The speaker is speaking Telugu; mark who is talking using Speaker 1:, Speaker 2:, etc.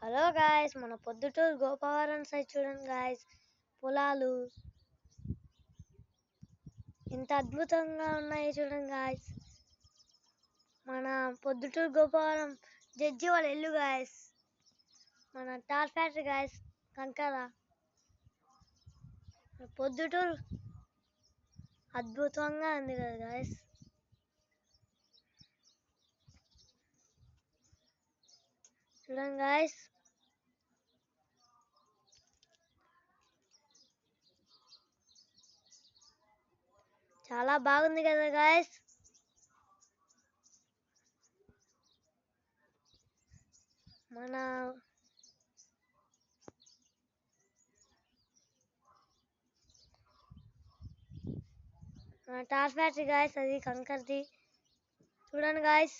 Speaker 1: హలో గాయ్స్, మన పొద్దుటూరు గోపవరం సైడ్ చూడండి గాయ్స్. పొలాలు ఎంత అద్భుతంగా ఉన్నాయి చూడండి గాయ్స్. మన పొద్దుటూరు గోపవరం జడ్జి వాళ్ళ ఇల్లు గాయ్స్. మన టార్ ఫ్యాక్టరీ గాయ్స్, కంకర. పొద్దుటూరు అద్భుతంగా ఉంది కదా గాయ్స్. చూడండి గాయ్స్, చాలా బాగుంది కదా గాయ్స్. మన టార్ ఫ్యాక్టరీ గాయ్స్, అది కంకర్ది. చూడండి గాయ్స్.